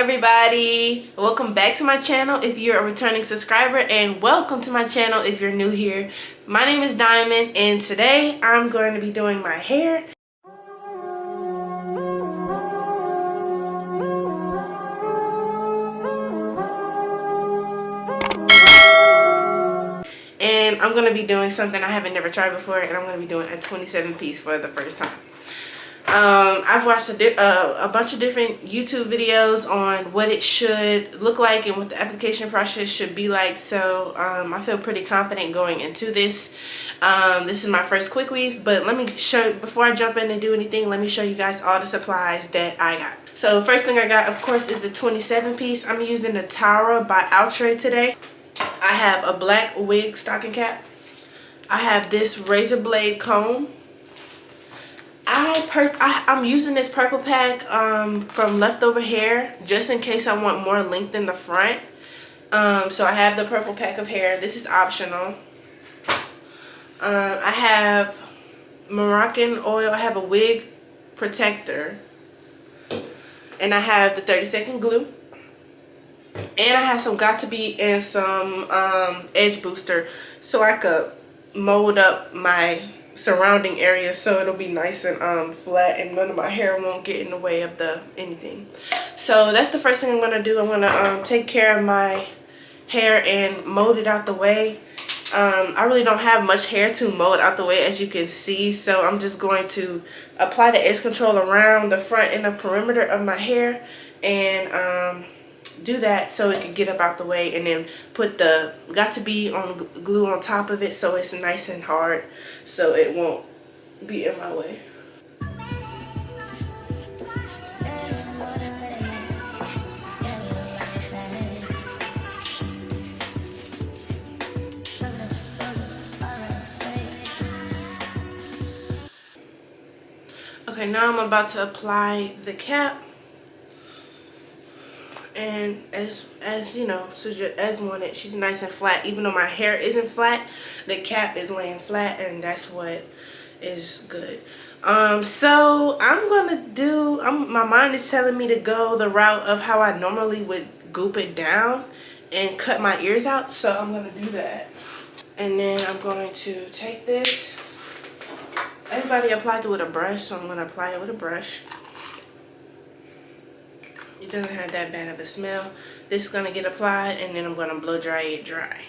Everybody, welcome back to my channel if you're a returning subscriber, and welcome to my channel if you're new here. My name is Diamond, and today I'm going to be doing my hair. And I'm going to be doing something I haven't never tried before, and I'm going to be doing a 27-piece for the first time. I've watched a bunch of different YouTube videos on what it should look like and what the application process should be like. So I feel pretty confident going into this. This is my first quick weave, but let me show, before I jump in and do anything, let me show you guys all the supplies that I got. So first thing I got, of course, is the 27 piece. I'm using the Tara by Outre today. I have a black wig stocking cap. I have this razor blade comb. I'm using this purple pack from Leftover Hair just in case I want more length in the front. So I have the purple pack of hair. This is optional. I have Moroccan oil. I have a wig protector. And I have the 30-second glue. And I have some Got2b and some edge booster so I could mold up my surrounding area so it'll be nice and flat and none of my hair won't get in the way of anything. So that's the first thing I'm gonna do. I'm gonna take care of my hair and mold it out the way. I really don't have much hair to mold out the way, as you can see, so I'm just going to apply the edge control around the front and the perimeter of my hair and do that so it can get up out the way, and then put the Got2b on glue on top of it so it's nice and hard so it won't be in my way. Okay, now I'm about to apply the cap. And as you know, as wanted, she's nice and flat. Even though my hair isn't flat, the cap is laying flat, and that's what is good. So I'm gonna do, my mind is telling me to go the route of how I normally would goop it down and cut my ears out, so I'm gonna do that. And then I'm going to take this. Everybody applies it with a brush, so I'm gonna apply it with a brush. It doesn't have that bad of a smell. This is gonna get applied, and then I'm gonna blow dry it dry.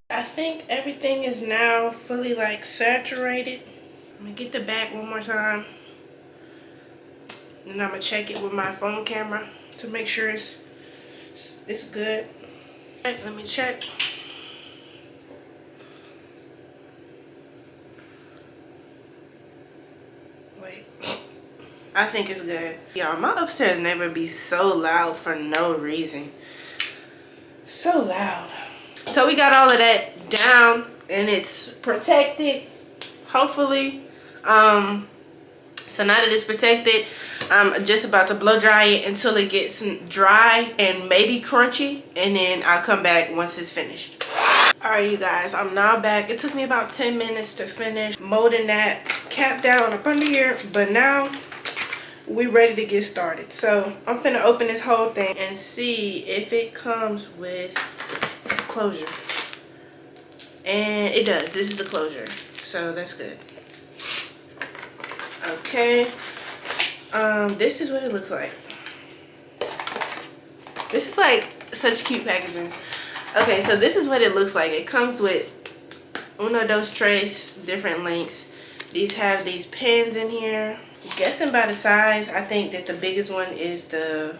I think everything is now fully like saturated. I'm gonna get the back one more time. Then I'm gonna check it with my phone camera to make sure it's good. Right, let me check. Wait. I think it's good. Y'all, my upstairs neighbor be so loud for no reason. So loud. So we got all of that down and it's protected, hopefully. So now that it's protected, I'm just about to blow dry it until it gets dry and maybe crunchy, and then I'll come back once it's finished. Alright, you guys, I'm now back. It took me about 10 minutes to finish molding that cap down up under here, but now we ready to get started. So I'm finna open this whole thing and see if it comes with closure. And it does. This is the closure, so that's good. Okay, this is what it looks like. This is like such cute packaging. Okay, so this is what it looks like. It comes with uno, dos, tres, different lengths. These have these pins in here. Guessing by the size, I think that the biggest one is the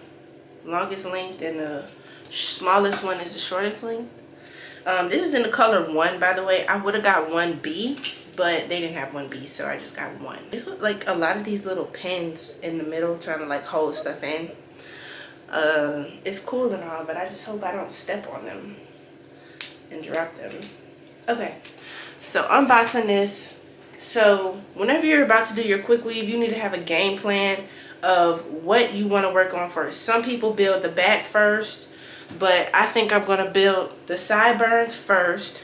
longest length and the smallest one is the shortest length. This is in the color 1, by the way. I would have got 1B, but they didn't have 1B, so I just got 1. It's like a lot of these little pins in the middle trying to like hold stuff in. It's cool and all, but I just hope I don't step on them. and drop them. Okay, so unboxing this. So whenever you're about to do your quick weave, you need to have a game plan of what you want to work on first. Some people build the back first, but I think I'm going to build the sideburns first.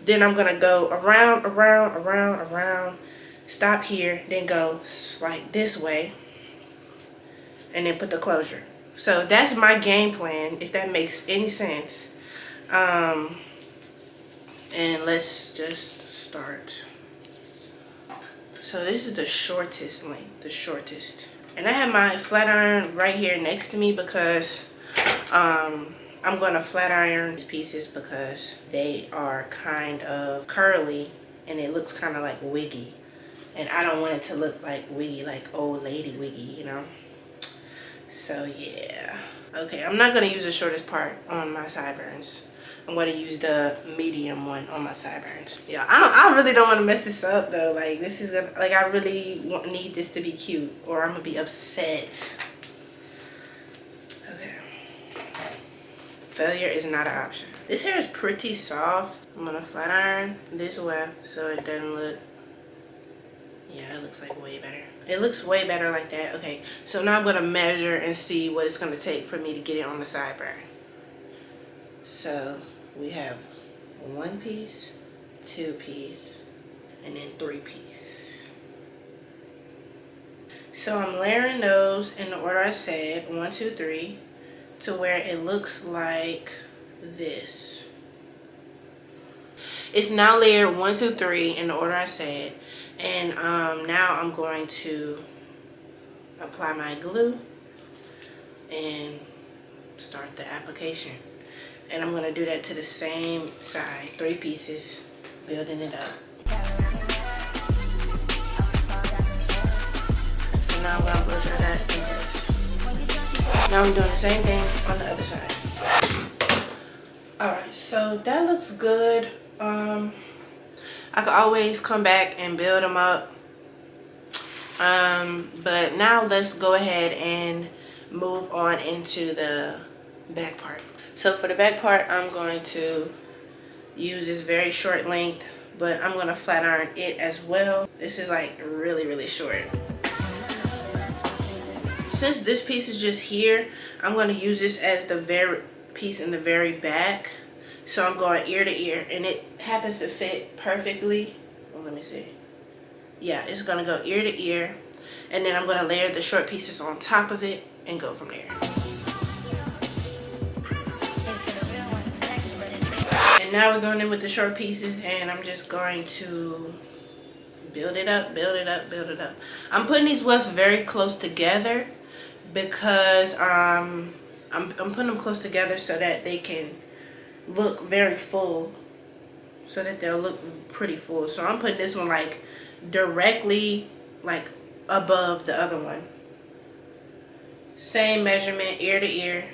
Then I'm going to go around, stop here, then go like this way, and then put the closure. So that's my game plan, if that makes any sense. And let's just start. So this is the shortest length, the shortest. And I have my flat iron right here next to me because I'm going to flat iron these pieces because they are kind of curly and it looks kind of like wiggy. And I don't want it to look like wiggy, like old lady wiggy, you know? So yeah. Okay, I'm not going to use the shortest part on my sideburns. I'm going to use the medium one on my sideburns. Yeah, I really don't want to mess this up though. Like this is gonna, like I really need this to be cute or I'm going to be upset. Okay. Failure is not an option. This hair is pretty soft. I'm going to flat iron this weft so it doesn't look, yeah, it looks like way better. It looks way better like that. Okay, so now I'm going to measure and see what it's going to take for me to get it on the sideburn. So we have 1 piece, 2 piece, and then 3 piece. So I'm layering those in the order I said, 1, 2, 3, to where it looks like this. It's now layered 1, 2, 3 in the order I said. And now I'm going to apply my glue and start the application. And I'm going to do that to the same side, 3 pieces, building it up. And now I'm going to push that in place. Now I'm doing the same thing on the other side. Alright, so that looks good. I could always come back and build them up. But now let's go ahead and move on into the back part. So for the back part, I'm going to use this very short length, but I'm going to flat iron it as well. This is like really, really short. Since this piece is just here, I'm going to use this as the very piece in the very back. So I'm going ear to ear, and it happens to fit perfectly. Well, let me see. Yeah, it's going to go ear to ear, and then I'm going to layer the short pieces on top of it and go from there. And now we're going in with the short pieces, and I'm just going to build it up, build it up, build it up. I'm putting these wefts very close together because I'm putting them close together so that they can look very full, so that they'll look pretty full. So I'm putting this one like directly like above the other one. Same measurement, ear to ear,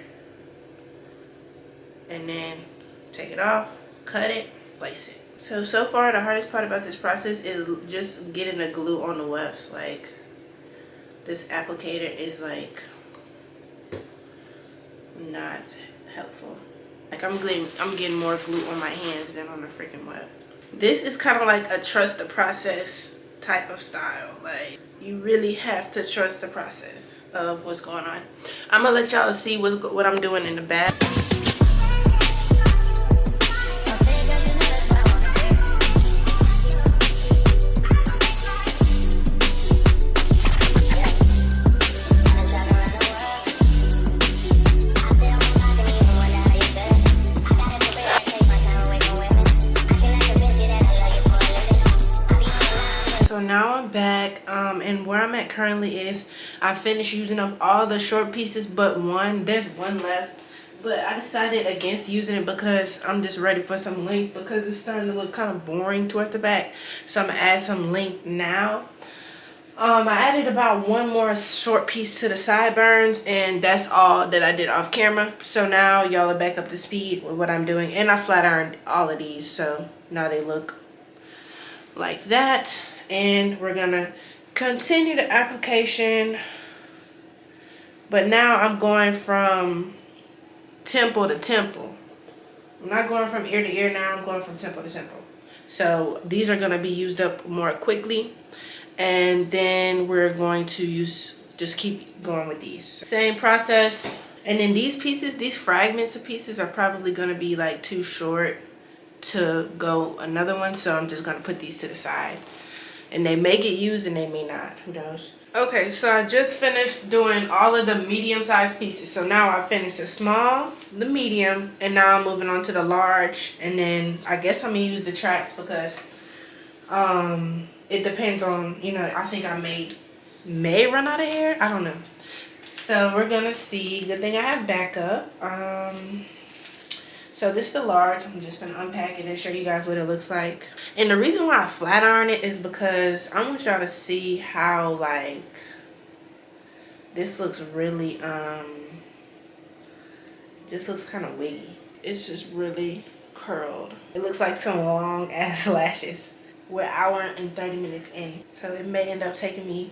and then take it off, cut it, place it. So far the hardest part about this process is just getting the glue on the wefts. Like this applicator is like not helpful. Like I'm getting more glue on my hands than on the freaking weft. This is kind of like a trust the process type of style. Like you really have to trust the process of what's going on. I'm gonna let y'all see what I'm doing in the back. Now I'm back, and where I'm at currently is I finished using up all the short pieces but one. There's one left, but I decided against using it because I'm just ready for some length because it's starting to look kind of boring towards the back. So I'm gonna add some length now. I added about one more short piece to the sideburns, and that's all that I did off camera. So now y'all are back up to speed with what I'm doing, and I flat ironed all of these, so now they look like that. And we're gonna continue the application, but now I'm going from temple to temple. I'm not going from ear to ear now, I'm going from temple to temple. So these are gonna be used up more quickly. And then we're going to just keep going with these. Same process. And then these pieces, these fragments of pieces are probably gonna be like too short to go another one. So I'm just gonna put these to the side. And they may get used and they may not, who knows. Okay, so I just finished doing all of the medium-sized pieces. So now I finished the small, the medium, and now I'm moving on to the large. And then I guess I'm gonna use the tracks because it depends on, you know, I think I may run out of hair. I don't know. So we're gonna see. Good thing I have backup. So this is the large. I'm just gonna unpack it and show you guys what it looks like. And the reason why I flat iron it is because I want y'all to see how like this looks really just looks kind of wiggy. It's just really curled. It looks like some long ass lashes. We're an hour and 30 minutes in, so it may end up taking me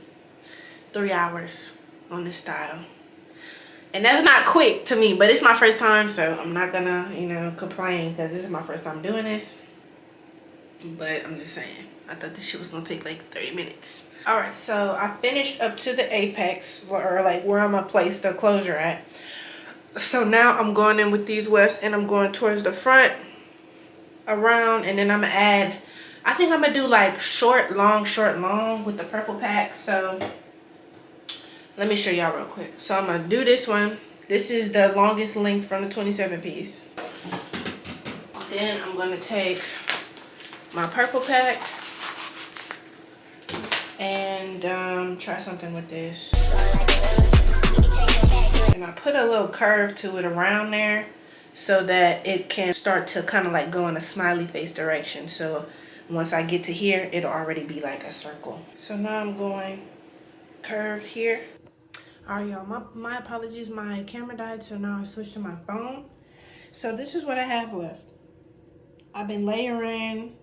3 hours on this style. And that's not quick to me, but it's my first time, so I'm not gonna, you know, complain because this is my first time doing this. But I'm just saying, I thought this shit was gonna take like 30 minutes. All right, so I finished up to the apex, or like where I'm gonna place the closure at. So now I'm going in with these wefts and I'm going towards the front, around, and then I'm gonna add, I think I'm gonna do like short, long with the purple pack. So let me show y'all real quick. So I'm gonna do this one. This is the longest length from the 27 piece. Then I'm gonna take my purple pack and try something with this. And I put a little curve to it around there so that it can start to kind of like go in a smiley face direction. So once I get to here, it'll already be like a circle. So now I'm going curved here. All right, y'all, my apologies. My camera died, so now I switched to my phone. So this is what I have left. I've been layering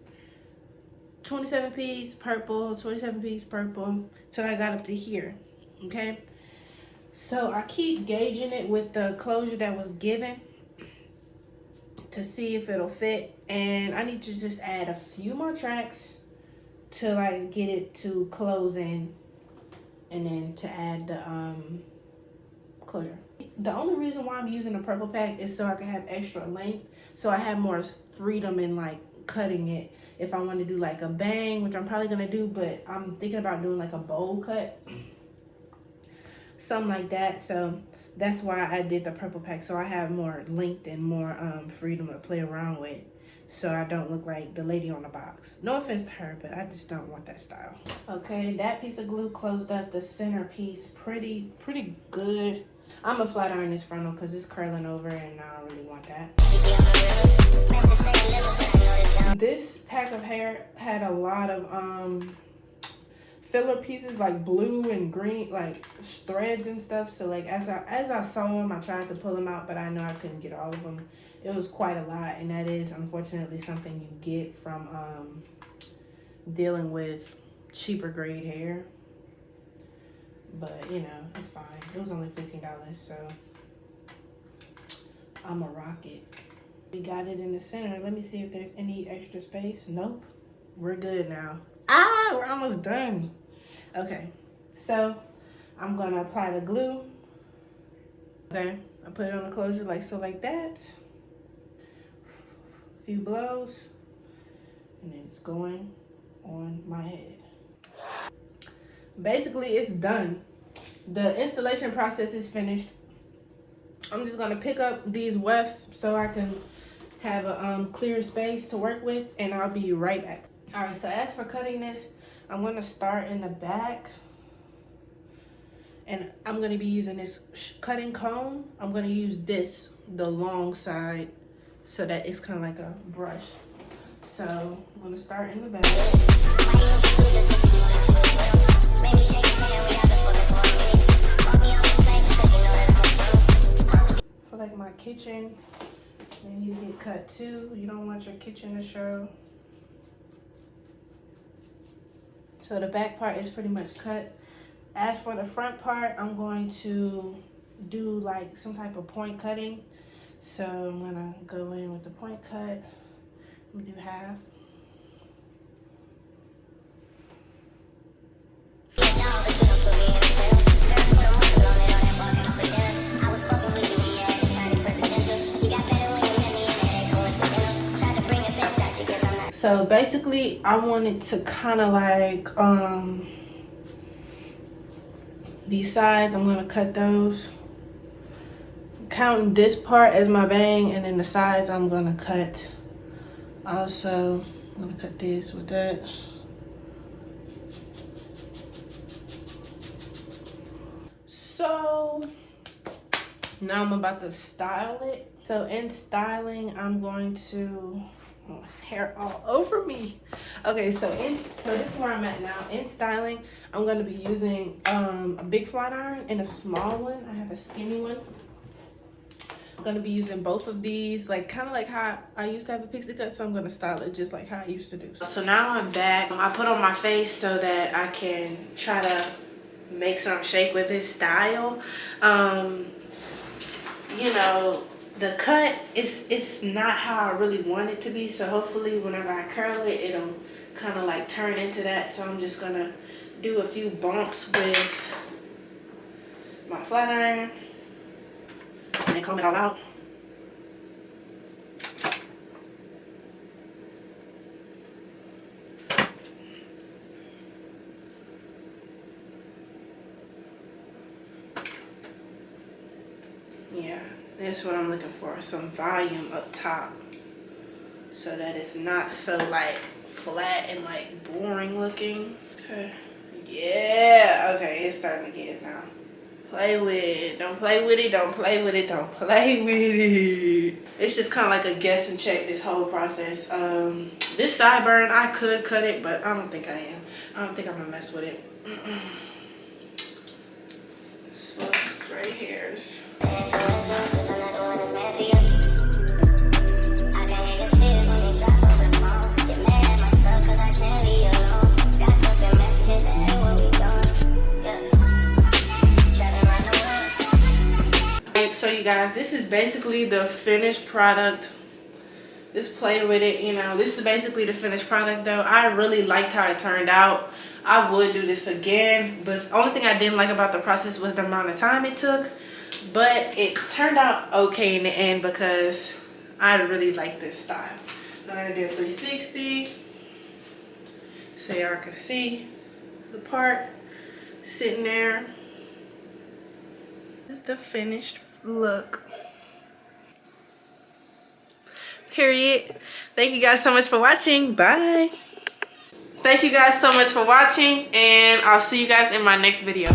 27 piece purple, 27 piece purple, till I got up to here, okay? So I keep gauging it with the closure that was given to see if it'll fit. And I need to just add a few more tracks to like get it to close in. And then to add the closure. The only reason why I'm using a purple pack is so I can have extra length. So I have more freedom in like cutting it. If I want to do like a bang, which I'm probably going to do, but I'm thinking about doing like a bowl cut. Something like that. So that's why I did the purple pack. So I have more length and more freedom to play around with. So I don't look like the lady on the box. No offense to her, but I just don't want that style. Okay, that piece of glue closed up the center piece pretty good. I'm gonna flat iron this frontal because it's curling over and I don't really want that. This pack of hair had a lot of filler pieces like blue and green, like threads and stuff. So like as I saw them, I tried to pull them out, but I know I couldn't get all of them. It was quite a lot, and that is unfortunately something you get from dealing with cheaper grade hair. But you know, it's fine. It was only $15, so I'ma rock it. We got it in the center. Let me see if there's any extra space. Nope. We're good now. Ah, we're almost done. Okay, so I'm gonna apply the glue. Okay, I put it on the closure like so, like that. Few blows, and then it's going on my head. Basically, it's done. The installation process is finished. I'm just gonna pick up these wefts so I can have a clear space to work with, and I'll be right back. All right, so as for cutting this, I'm gonna start in the back, and I'm gonna be using this cutting comb. I'm gonna use this, the long side, so that it's kind of like a brush. So I'm gonna start in the back. For like my kitchen, they need to get cut too. You don't want your kitchen to show. So the back part is pretty much cut. As for the front part, I'm going to do like some type of point cutting. So I'm gonna go in with the point cut. I'm gonna do half. So basically I wanted to kind of like these sides, I'm gonna cut those, counting this part as my bang, and then the sides I'm gonna cut. Also, I'm gonna cut this with that. So now I'm about to style it. So in styling, I'm going to, oh, his hair all over me. Okay, so this is where I'm at now. In styling, I'm gonna be using a big flat iron and a small one. I have a skinny one. I'm gonna be using both of these, like kind of like how I used to have a pixie cut, so I'm gonna style it just like how I used to do. So now I'm back. I put on my face so that I can try to make some shake with this style. You know, the cut it's not how I really want it to be, so hopefully whenever I curl it, it'll kind of like turn into that. So I'm just gonna do a few bumps with my flat iron and then comb it all out. Yeah, that's what I'm looking for, some volume up top so that it's not so like flat and like boring looking. Okay, yeah, okay, it's starting to get it now. Play with it, don't play with it, don't play with it, don't play with it. It's just kind of like a guess and check, this whole process. This sideburn, I could cut it, but I don't think I am. I don't think I'm gonna mess with it. So straight hairs. So you guys, this is basically the finished product. Just play with it, you know. This is basically the finished product though. I really liked how it turned out. I would do this again, but the only thing I didn't like about the process was the amount of time it took. But it turned out okay in the end because I really like this style. I'm gonna do a 360 so y'all can see the part sitting there. This is the finished look. Period. Thank you guys so much for watching. Bye. Thank you guys so much for watching, and I'll see you guys in my next video.